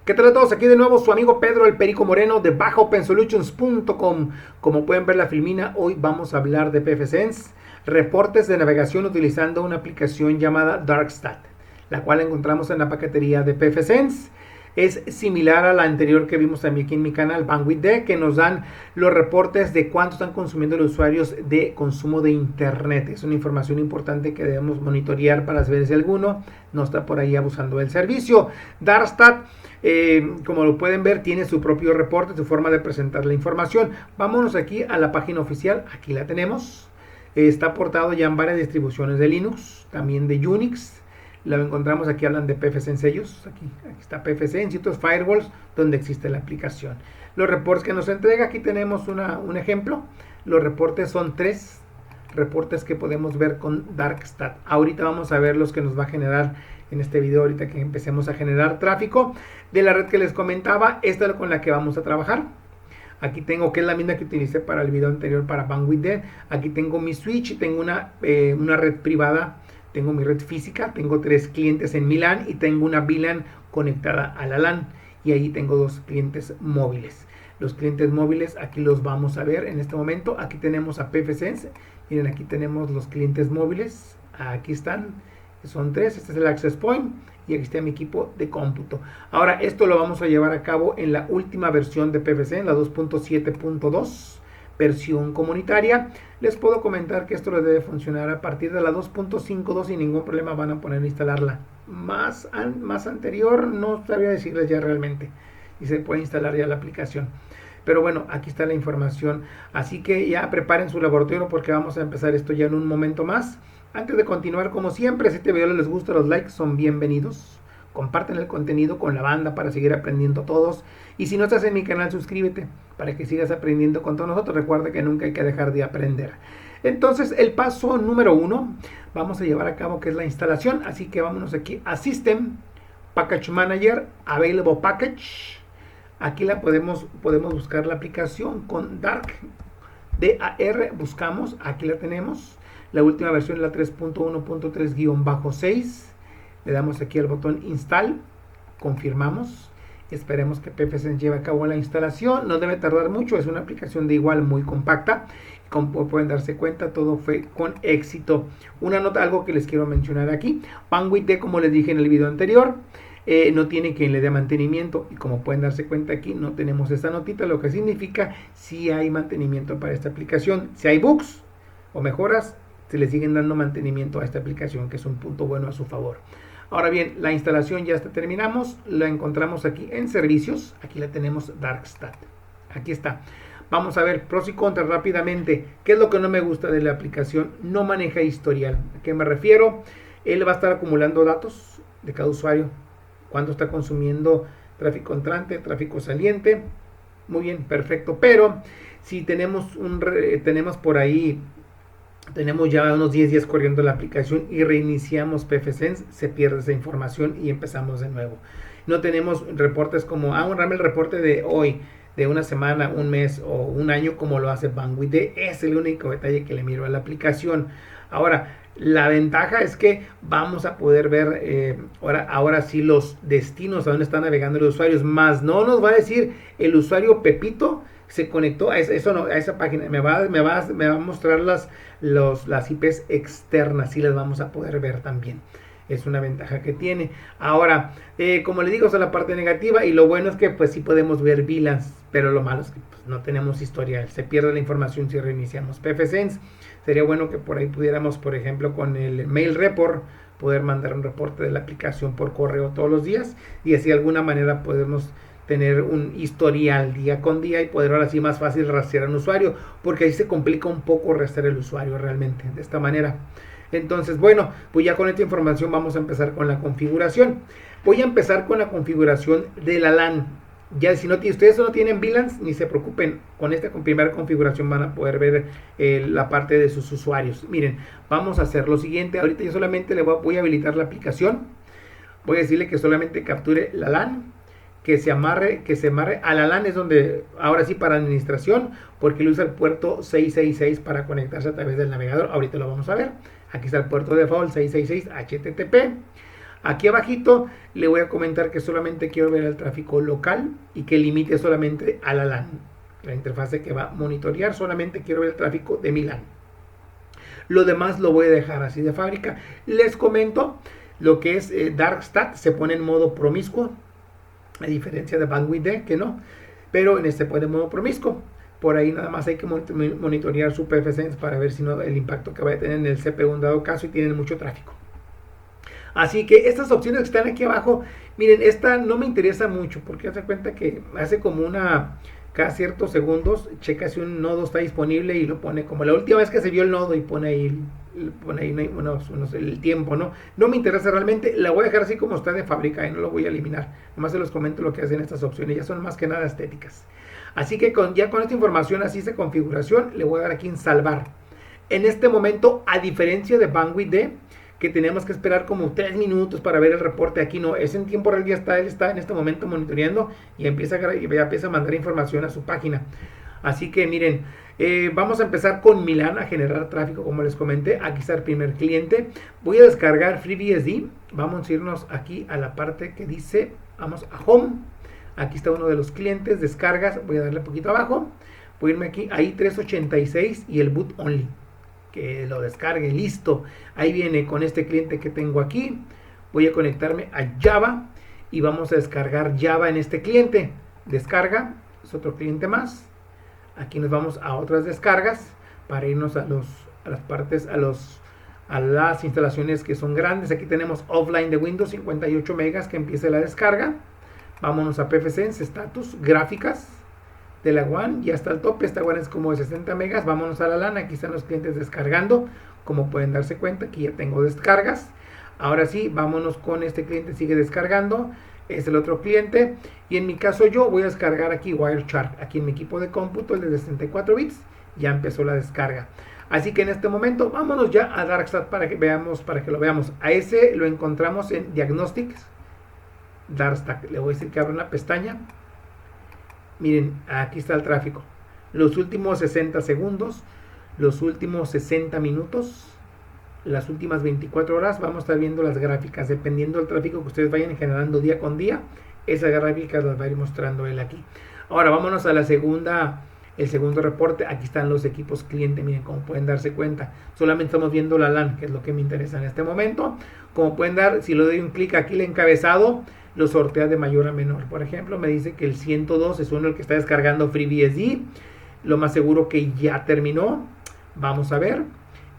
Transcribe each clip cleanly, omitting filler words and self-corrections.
¿Qué tal a todos? Aquí de nuevo su amigo Pedro el Perico Moreno de bajaopensolutions.com. Como pueden ver la filmina, hoy vamos a hablar de pfSense, reportes de navegación utilizando una aplicación llamada Darkstat, la cual encontramos en la paquetería de pfSense. Es similar a la anterior que vimos también aquí en mi canal, BandwidthD, que nos dan los reportes de cuánto están consumiendo los usuarios de consumo de internet. Es una información importante que debemos monitorear para saber si alguno no está por ahí abusando del servicio. Darkstat, como lo pueden ver, tiene su propio reporte, su forma de presentar la información. Vámonos aquí a la página oficial, aquí la tenemos. Está aportado ya en varias distribuciones de Linux, también de Unix. Lo encontramos aquí, hablan de pfSense ellos. Aquí está pfSense y otros firewalls donde existe la aplicación. Los reportes que nos entrega, aquí tenemos un ejemplo. Los reportes son 3 reportes que podemos ver con Darkstat. Ahorita vamos a ver los que nos va a generar en este video, ahorita que empecemos a generar tráfico de la red que les comentaba. Esta es con la que vamos a trabajar. Aquí tengo, que es la misma que utilicé para el video anterior para BandwidthD. Aquí tengo mi switch y tengo una red privada. Tengo mi red física, tengo 3 clientes en mi LAN y tengo una VLAN conectada a la LAN. Y ahí tengo 2 clientes móviles. Los clientes móviles aquí los vamos a ver en este momento. Aquí tenemos a pfSense. Miren, aquí tenemos los clientes móviles. Aquí están. Son 3. Este es el access point. Y aquí está mi equipo de cómputo. Ahora, esto lo vamos a llevar a cabo en la última versión de pfSense, la 2.7.2. versión comunitaria. Les puedo comentar que esto les debe funcionar a partir de la 2.52 sin ningún problema. Van a poner a instalarla. Más anterior no sabría decirles ya realmente, y se puede instalar ya la aplicación, pero bueno, aquí está la información. Así que ya preparen su laboratorio porque vamos a empezar esto ya en un momento más. Antes de continuar, como siempre, si este video les gusta, los likes son bienvenidos. Comparten el contenido con la banda para seguir aprendiendo todos. Y si no estás en mi canal, suscríbete para que sigas aprendiendo con todos nosotros. Recuerda que nunca hay que dejar de aprender. Entonces, el paso número 1 vamos a llevar a cabo, que es la instalación. Así que vámonos aquí a System, Package Manager, Available Package. Aquí la podemos buscar la aplicación con Dark, DAR, buscamos, aquí la tenemos. La última versión es la 3.1.3-6. Le damos aquí al botón Install, confirmamos. Esperemos que pfSense lleve a cabo la instalación. No debe tardar mucho, es una aplicación de igual muy compacta. Como pueden darse cuenta, todo fue con éxito. Una nota, algo que les quiero mencionar aquí. BandwidthD, como les dije en el video anterior, no tiene quien le dé mantenimiento. Y como pueden darse cuenta aquí, no tenemos esta notita, lo que significa si hay mantenimiento para esta aplicación. Si hay bugs o mejoras, se le siguen dando mantenimiento a esta aplicación, que es un punto bueno a su favor. Ahora bien, la instalación ya terminamos, la encontramos aquí en servicios, aquí la tenemos Darkstat, aquí está. Vamos a ver pros y contras rápidamente. ¿Qué es lo que no me gusta de la aplicación? No maneja historial. ¿A qué me refiero? Él va a estar acumulando datos de cada usuario, cuánto está consumiendo tráfico entrante, tráfico saliente. Muy bien, perfecto, pero si tenemos por ahí, tenemos ya unos 10 días corriendo la aplicación y reiniciamos pfSense, se pierde esa información y empezamos de nuevo. No tenemos reportes como, dame el reporte de hoy, de una semana, un mes o un año, como lo hace BandwidthD. Es el único detalle que le miro a la aplicación. Ahora, la ventaja es que vamos a poder ver ahora sí los destinos a donde están navegando los usuarios, más no nos va a decir el usuario Pepito se conectó a esa página. Me va a mostrar las IPs externas, y las vamos a poder ver también. Es una ventaja que tiene. Ahora, como le digo, esa es la parte negativa, y lo bueno es que pues sí podemos ver VLANs, pero lo malo es que pues, no tenemos historial, se pierde la información si reiniciamos pfSense. Sería bueno que por ahí pudiéramos, por ejemplo, con el mail report, poder mandar un reporte de la aplicación por correo todos los días, y así de alguna manera podemos tener un historial día con día y poder ahora sí más fácil rastrear a un usuario, porque ahí se complica un poco rastrear el usuario realmente de esta manera. Entonces, bueno, pues ya con esta información vamos a empezar con la configuración. Voy a empezar con la configuración de la LAN. Ya si ustedes no tienen VLANs, ni se preocupen, con esta primera configuración van a poder ver la parte de sus usuarios. Miren, vamos a hacer lo siguiente. Ahorita yo solamente voy a habilitar la aplicación. Voy a decirle que solamente capture la LAN, que se amarre a la LAN, es donde ahora sí para administración, porque él usa el puerto 666 para conectarse a través del navegador. Ahorita lo vamos a ver. Aquí está el puerto default 666 HTTP. Aquí abajito le voy a comentar que solamente quiero ver el tráfico local y que limite solamente a la LAN, la interfase que va a monitorear. Solamente quiero ver el tráfico de mi LAN. Lo demás lo voy a dejar así de fábrica. Les comento lo que es Darkstat, se pone en modo promiscuo, a diferencia de Bandwidth, que no, pero en este pone en modo promiscuo. Por ahí nada más hay que monitorear su pfSense para ver si no el impacto que va a tener en el CPU en dado caso y tienen mucho tráfico. Así que estas opciones que están aquí abajo, miren, esta no me interesa mucho porque hace cuenta que hace como cada ciertos segundos checa si un nodo está disponible y lo pone como la última vez que se vio el nodo y pone ahí el tiempo, ¿no? No me interesa realmente, la voy a dejar así como está de fábrica y no lo voy a eliminar. Nomás se los comento lo que hacen estas opciones, ya son más que nada estéticas. Así que ya con esta información así de configuración, le voy a dar aquí en salvar. En este momento, a diferencia de Bandwidth, que tenemos que esperar como 3 minutos para ver el reporte, aquí no, es en tiempo real, él está en este momento monitoreando y empieza a mandar información a su página. Así que miren, vamos a empezar con Milan a generar tráfico, como les comenté. Aquí está el primer cliente. Voy a descargar FreeBSD. Vamos a irnos aquí a la parte que dice, vamos a Home. Aquí está uno de los clientes, descargas. Voy a darle un poquito abajo. Voy a irme aquí, ahí 386 y el boot only. Que lo descargue, listo. Ahí viene con este cliente que tengo aquí. Voy a conectarme a Java y vamos a descargar Java en este cliente. Descarga, es otro cliente más. Aquí nos vamos a otras descargas para irnos a las instalaciones que son grandes. Aquí tenemos offline de Windows 58 megas que empiece la descarga. Vámonos a pfSense, status, gráficas de la WAN, ya está al tope. Esta WAN es como de 60 megas. Vámonos a la LAN, aquí están los clientes descargando. Como pueden darse cuenta, aquí ya tengo descargas. Ahora sí, vámonos con este cliente, sigue descargando. Es el otro cliente. Y en mi caso yo voy a descargar aquí Wireshark. Aquí en mi equipo de cómputo, el de 64 bits, ya empezó la descarga. Así que en este momento, vámonos ya a Darkstat para que lo veamos. A ese lo encontramos en Diagnostics. Darkstat, le voy a decir que abra una pestaña. Miren, aquí está el tráfico. Los últimos 60 segundos, los últimos 60 minutos, las últimas 24 horas, vamos a estar viendo las gráficas, dependiendo del tráfico que ustedes vayan generando día con día, esas gráficas las va a ir mostrando él aquí. Ahora vámonos a el segundo reporte. Aquí están los equipos cliente, miren, como pueden darse cuenta, solamente estamos viendo la LAN, que es lo que me interesa en este momento. Como pueden dar, si le doy un clic aquí el encabezado, lo sortea de mayor a menor. Por ejemplo, me dice que el 102 es uno el que está descargando FreeBSD, lo más seguro que ya terminó. Vamos a ver,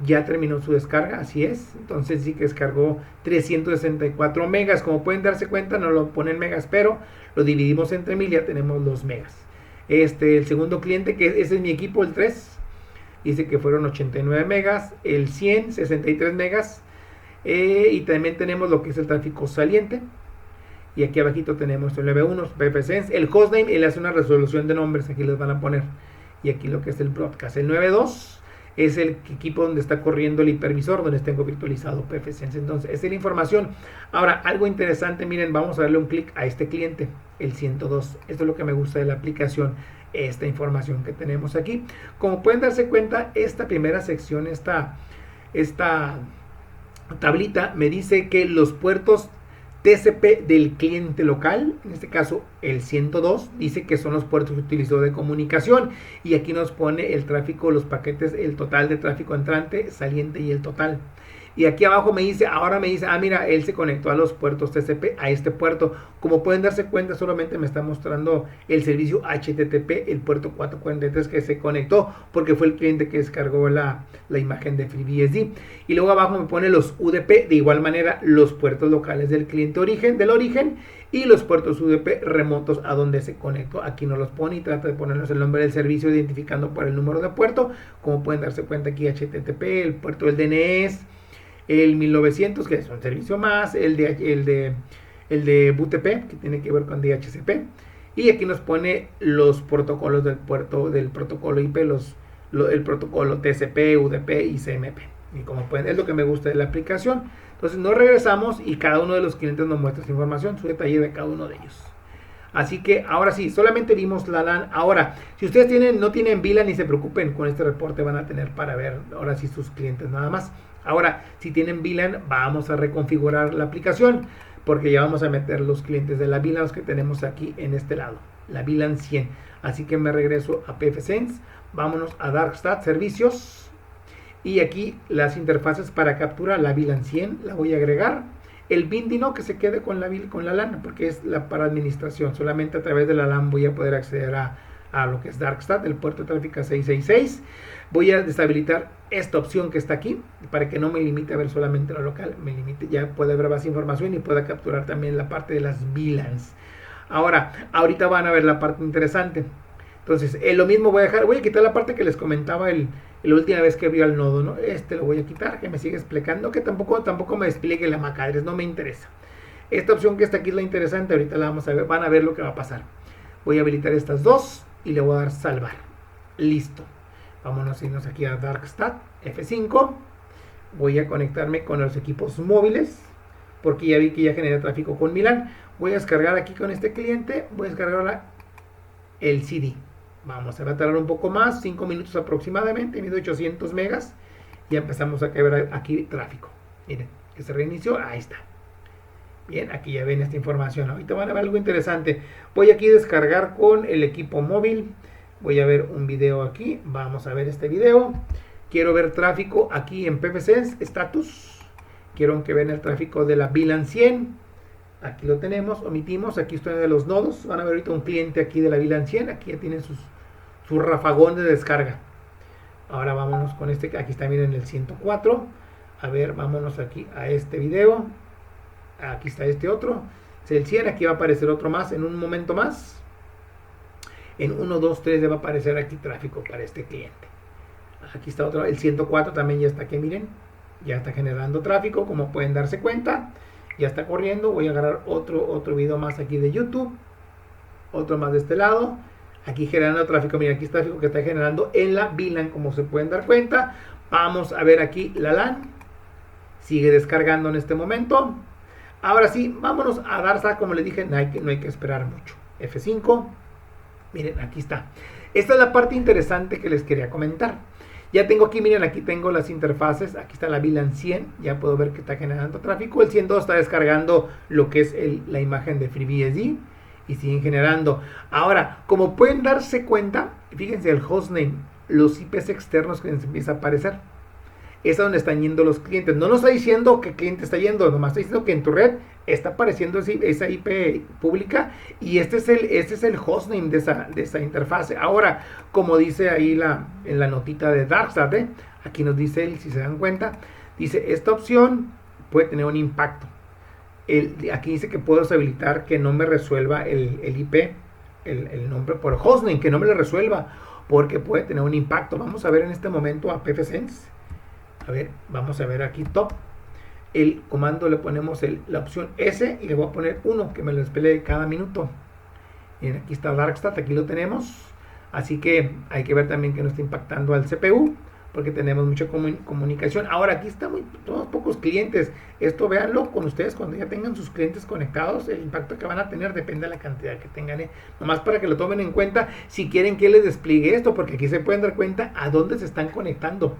ya terminó su descarga, así es. Entonces sí que descargó 364 megas. Como pueden darse cuenta, no lo ponen megas, pero lo dividimos entre 1000, ya tenemos los megas. El segundo cliente, que ese es mi equipo, el 3, dice que fueron 89 megas. El 100, 63 megas. Y también tenemos lo que es el tráfico saliente. Y aquí abajito tenemos el 9.1, pfSense. El hostname, él hace una resolución de nombres, aquí les van a poner. Y aquí lo que es el broadcast. El 9.2 es el equipo donde está corriendo el hipervisor, donde tengo virtualizado pfSense. Entonces, esa es la información. Ahora, algo interesante, miren, vamos a darle un clic a este cliente, el 102. Esto es lo que me gusta de la aplicación, esta información que tenemos aquí. Como pueden darse cuenta, esta primera sección, esta tablita, me dice que los puertos TCP del cliente local, en este caso el 102, dice que son los puertos que utilizó de comunicación, y aquí nos pone el tráfico, los paquetes, el total de tráfico entrante, saliente y el total. Y aquí abajo ahora me dice, mira, él se conectó a los puertos TCP, a este puerto. Como pueden darse cuenta, solamente me está mostrando el servicio HTTP, el puerto 443 que se conectó, porque fue el cliente que descargó la imagen de FreeBSD. Y luego abajo me pone los UDP, de igual manera los puertos locales del cliente del origen, y los puertos UDP remotos a donde se conectó. Aquí nos los pone y trata de ponernos el nombre del servicio identificando por el número de puerto. Como pueden darse cuenta aquí, HTTP, el puerto del DNS, el 1900, que es un servicio más, el de BTP, que tiene que ver con DHCP, y aquí nos pone los protocolos del protocolo IP, el protocolo TCP, UDP y CMP. Y como pueden, es lo que me gusta de la aplicación. Entonces nos regresamos y cada uno de los clientes nos muestra esa información, su detalle de cada uno de ellos. Así que ahora sí, solamente vimos la LAN. Ahora, si ustedes no tienen VLAN, ni se preocupen, con este reporte van a tener para ver ahora sí sus clientes nada más. Ahora, si tienen VLAN, vamos a reconfigurar la aplicación, porque ya vamos a meter los clientes de la VLAN, los que tenemos aquí en este lado, la VLAN 100. Así que me regreso a pfSense, vámonos a Darkstat Servicios, y aquí las interfaces para captura, la VLAN 100, la voy a agregar. El binding no que se quede con la LAN, porque es para administración, solamente a través de la LAN voy a poder acceder a lo que es Darkstat, el puerto de tráfico 666. Voy a deshabilitar esta opción que está aquí para que no me limite a ver solamente lo local, me limite, ya pueda ver más información y pueda capturar también la parte de las VLANs. Ahora, ahorita van a ver la parte interesante. Entonces, lo mismo voy a quitar la parte que les comentaba la última vez que vio al nodo, ¿no? Lo voy a quitar, que me sigue explicando, que tampoco me explique la macadres, no me interesa. Esta opción que está aquí es la interesante, ahorita la vamos a ver, van a ver lo que va a pasar. Voy a habilitar estas dos y le voy a dar salvar. Listo. Vámonos a irnos aquí a Darkstat, F5. Voy a conectarme con los equipos móviles, porque ya vi que ya genera tráfico con Milan. Voy a descargar aquí con este cliente, voy a descargar ahora el CD. Vamos a tardar un poco más, 5 minutos aproximadamente, 1800 megas. Ya empezamos a ver aquí tráfico. Miren, que se reinició, ahí está. Bien, aquí ya ven esta información. Ahorita van a ver algo interesante. Voy aquí a descargar con el equipo móvil. Voy a ver un video aquí. Vamos a ver este video. Quiero ver tráfico aquí en pfSense, status. Quiero que vean el tráfico de la VLAN 100. Aquí lo tenemos, omitimos. Aquí estoy de los nodos. Van a ver ahorita un cliente aquí de la VLAN 100. Aquí ya tienen sus rafagón de descarga. Ahora vámonos con este. Aquí está, miren, el 104. A ver, vámonos aquí a este video. Aquí está este otro. Es el 100. Aquí va a aparecer otro más en un momento más. En 1, 2, 3 le va a aparecer aquí tráfico para este cliente. Aquí está otro, el 104 también ya está aquí, miren. Ya está generando tráfico, como pueden darse cuenta. Ya está corriendo. Voy a agarrar otro video más aquí de YouTube. Otro más de este lado. Aquí generando tráfico. Miren, aquí está el tráfico que está generando en la VLAN, como se pueden dar cuenta. Vamos a ver aquí la LAN. Sigue descargando en este momento. Ahora sí, vámonos a Darkstat. Como les dije, no hay que esperar mucho. F5. Miren, aquí está. Esta es la parte interesante que les quería comentar. Ya tengo aquí, miren, aquí tengo las interfaces. Aquí está la VLAN 100. Ya puedo ver que está generando tráfico. El 102 está descargando lo que es la imagen de FreeBSD. Y siguen generando. Ahora, como pueden darse cuenta, fíjense el hostname, los IPs externos que les empieza a aparecer. Es a donde están yendo los clientes. No nos está diciendo que cliente está yendo, nomás está diciendo que en tu red está apareciendo esa IP pública y este es el hostname de esa interfase. Ahora, como dice ahí en la notita de Darkstat, aquí nos dice, si se dan cuenta, dice, esta opción puede tener un impacto. Aquí dice que puedo deshabilitar que no me resuelva el IP, el nombre por hostname, que no me lo resuelva, porque puede tener un impacto. Vamos a ver en este momento a pfSense. A ver, vamos a ver aquí top. El comando le ponemos la opción S y le voy a poner 1, que me lo despelee cada minuto. Miren, aquí está Darkstat, aquí lo tenemos. Así que hay que ver también que no está impactando al CPU, porque tenemos mucha comunicación. Ahora, aquí estamos pocos clientes. Esto véanlo con ustedes cuando ya tengan sus clientes conectados. El impacto que van a tener depende de la cantidad que tengan. Nomás para que lo tomen en cuenta si quieren que les despliegue esto, porque aquí se pueden dar cuenta a dónde se están conectando.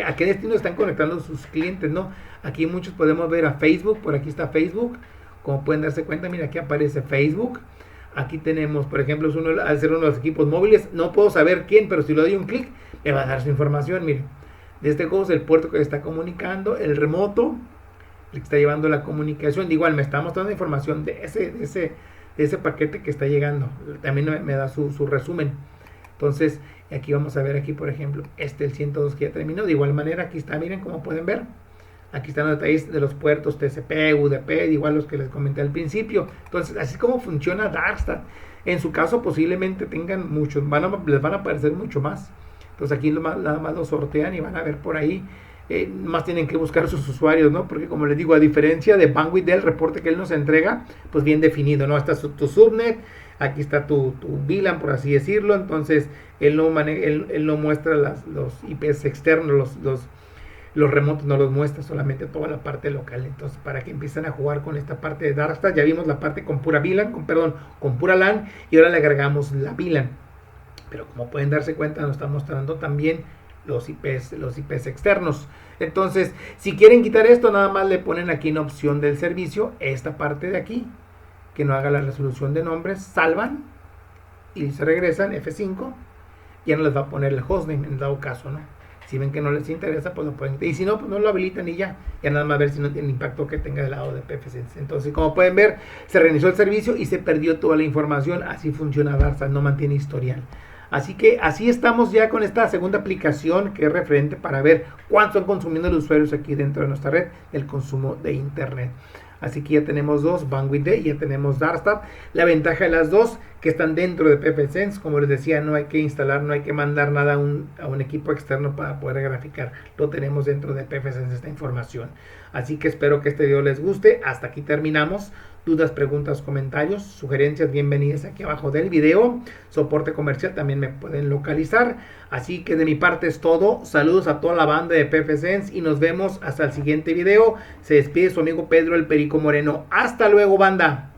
¿A qué destino están conectando sus clientes? ¿No? Aquí muchos podemos ver a Facebook. Por aquí está Facebook. Como pueden darse cuenta, mira, aquí aparece Facebook. Aquí tenemos, por ejemplo, al ser uno de los equipos móviles, no puedo saber quién, pero si le doy un clic, me va a dar su información. Miren, de este juego es el puerto que está comunicando, el remoto, el que está llevando la comunicación. Igual me está mostrando información de ese paquete que está llegando. También me da su resumen. Entonces, aquí vamos a ver aquí, por ejemplo, el 102 que ya terminó. De igual manera, aquí está, miren, como pueden ver. Aquí están los detalles de los puertos TCP, UDP, igual los que les comenté al principio. Entonces, así es como funciona Darkstat. En su caso, posiblemente tengan muchos, les van a aparecer mucho más. Entonces, aquí nada más lo sortean y van a ver por ahí. Más tienen que buscar sus usuarios, ¿no? Porque, como les digo, a diferencia de Bandwidth del reporte que él nos entrega, pues bien definido, ¿no? Está tu subnet. Aquí está tu VLAN, por así decirlo. Entonces, él no muestra los IPs externos, los remotos no los muestra, solamente toda la parte local. Entonces, para que empiecen a jugar con esta parte de Darkstat, ya vimos la parte con pura VLAN, con pura LAN, y ahora le agregamos la VLAN. Pero como pueden darse cuenta, nos está mostrando también los IPs externos. Entonces, si quieren quitar esto, nada más le ponen aquí en opción del servicio, esta parte de aquí, que no haga la resolución de nombres, salvan y se regresan, F5, ya no les va a poner el hostname en dado caso, ¿no? Si ven que no les interesa, pues lo pueden, y si no, pues no lo habilitan y ya nada más ver si no tiene impacto que tenga del lado de PFSense. Entonces, como pueden ver, se reinició el servicio y se perdió toda la información. Así funciona Darkstash, no mantiene historial. Así que así estamos ya con esta segunda aplicación que es referente para ver cuánto están consumiendo los usuarios aquí dentro de nuestra red, el consumo de internet. Así que ya tenemos dos, Bandwidth y ya tenemos Darkstash. La ventaja de las dos, que están dentro de PFSense, como les decía, no hay que instalar, no hay que mandar nada a un equipo externo para poder graficar. Lo tenemos dentro de PFSense esta información. Así que espero que este video les guste. Hasta aquí terminamos. Dudas, preguntas, comentarios, sugerencias, bienvenidas aquí abajo del video. Soporte comercial también me pueden localizar. Así que de mi parte es todo. Saludos a toda la banda de PFSense y nos vemos hasta el siguiente video. Se despide su amigo Pedro el Perico Moreno. Hasta luego, banda.